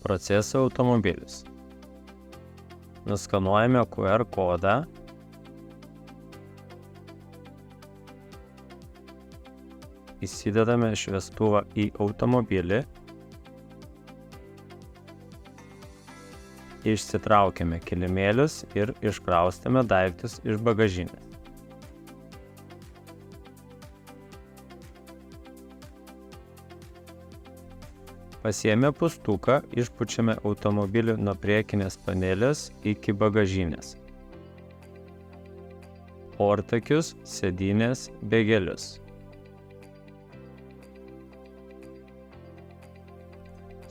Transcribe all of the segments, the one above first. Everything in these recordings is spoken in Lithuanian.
Procesų automobilis. Nuskanuojame QR kodą. Įsidedame šviestuvą į automobilį. Išsitraukiame kilimėlius ir iškraustame daiktus iš bagažinės. Pasiėmę pustuką, išpučiame automobilį nuo priekinės panelės iki bagažinės. Ortakius, sėdynės, bėgelius.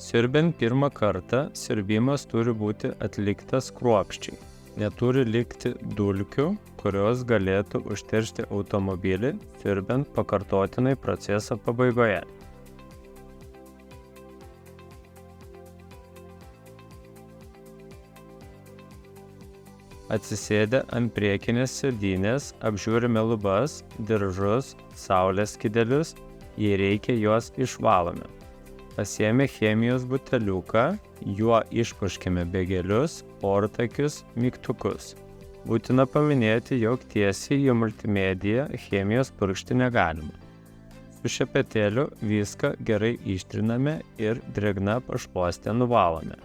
Siurbiant pirmą kartą, siurbimas turi būti atliktas kruopščiai. Neturi likti dulkių, kurios galėtų užteršti automobilį, siurbiant pakartotinai proceso pabaigoje. Atsisėdę ant priekinės sėdynės, apžiūrime lubas, diržus, saulės skydelius, jei reikia juos išvalome. Pasiėmę chemijos buteliuką, juo išpurškime bėgelius, ortakius, mygtukus. Būtina paminėti, jog tiesiai į multimediją chemijos purkšti negalima. Su šepetėliu viską gerai ištriname ir drėgna pašluoste nuvalome.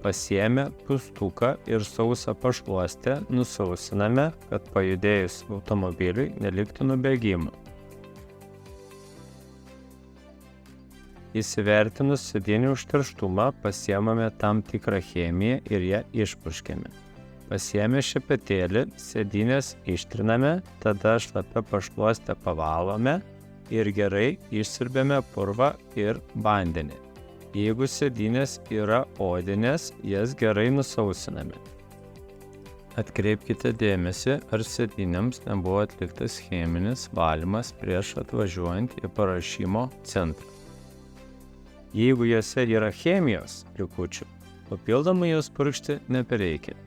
Pasiėmę pustuką ir sausą pašluostę nusausiname, kad pajudėjus automobiliui neliktų nubėgimų. Įsivertinus sėdynių užterštumą, pasiėmame tam tikrą chemiją ir ją išpurškiame. Pasiėmę šepetėlį, sėdynės ištriname, tada šlapia pašluostę pavalome ir gerai išsiurbiame purvą ir vandenį. Jeigu sėdynės yra odinės, jas gerai nusausiname. Atkreipkite dėmesį, ar sėdynėms nebuvo atliktas cheminis valymas prieš atvažiuojant į paruošimo centrą. Jeigu jose yra chemijos likučių, papildomai jos purkšti nebereikia.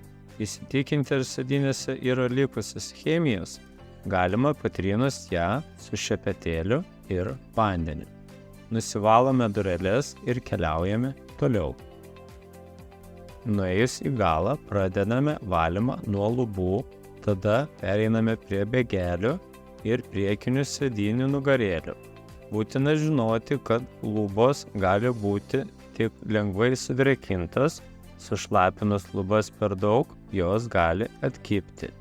Įsitikinti, ar sėdynėse yra likusios chemijos, galima patrynus ją su šepetėliu ir vandeniu. Nusivalome dureles ir keliaujame toliau. Nuėjus į galą, pradedame valymą nuo lubų, tada pereiname prie bėgelių ir priekinių sėdynių nugarėlių. Būtina žinoti, kad lubos gali būti tik lengvai sudrėkintos, sušlapinus lubas per daug, jos gali atkibti.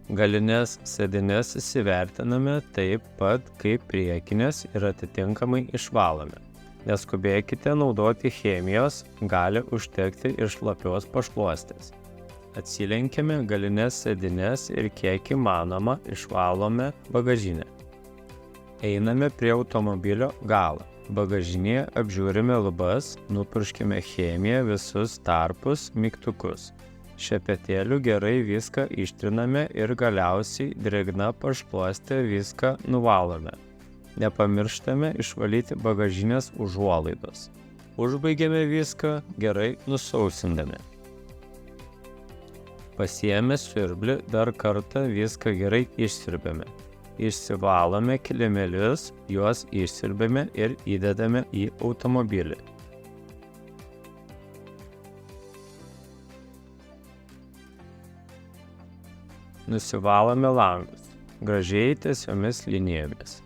Galinės sėdynės įsivertiname taip pat kaip priekinės ir atitinkamai išvalome. Neskubėkite naudoti chemijos, gali užtekti ir šlapios pašluostės. Atsilenkime galinės sėdynės ir kiek įmanoma išvalome bagažinę. Einame prie automobilio galo. Bagažinėje apžiūrime lubas, nupurškime chemiją visus tarpus, mygtukus. Šepetėliu gerai viską ištriname ir galiausiai drėgna pašluoste viską nuvalome. Nepamirštame išvalyti bagažinės užuolaidos. Užbaigiame viską gerai nusausindami. Pasiėmę siurblį, dar kartą viską gerai išsiurbiame. Išsivalome kilimėlius, juos išsiurbiame ir įdedame į automobilį. Nusivalome langus, gražiai tiesiomis linijomis.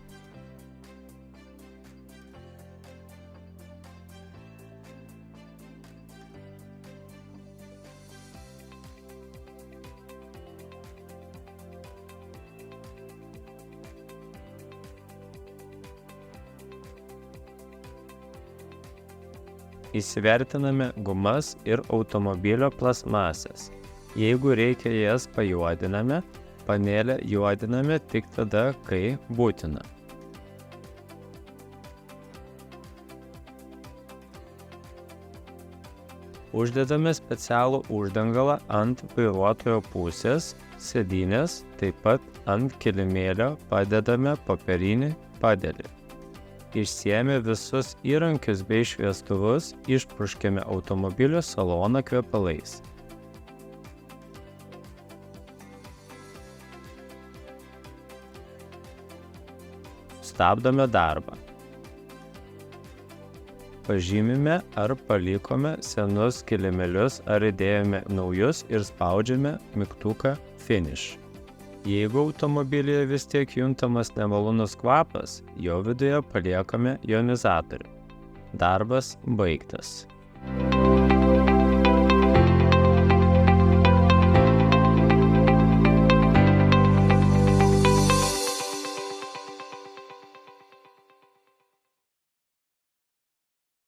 Įsivertiname gumas ir automobilio plastmasės. Jeigu reikia jas pajuodiname, panelę juodiname tik tada, kai būtina. Uždedame specialų uždangalą ant vairuotojo pusės, sėdynės, taip pat ant kilimėlio padedame popierinį padelį. Išsiėmę visus įrankius bei šviestuvus, išpurškėme automobilio saloną kvepalais. stabdome darbą. Pažymime ar palikome senus kilimėlius ar įdėjome naujus ir spaudžiame mygtuką Finish. Jeigu automobilyje vis tiek juntamas nemalonus kvapas, jo viduje paliekame jonizatorių. Darbas baigtas.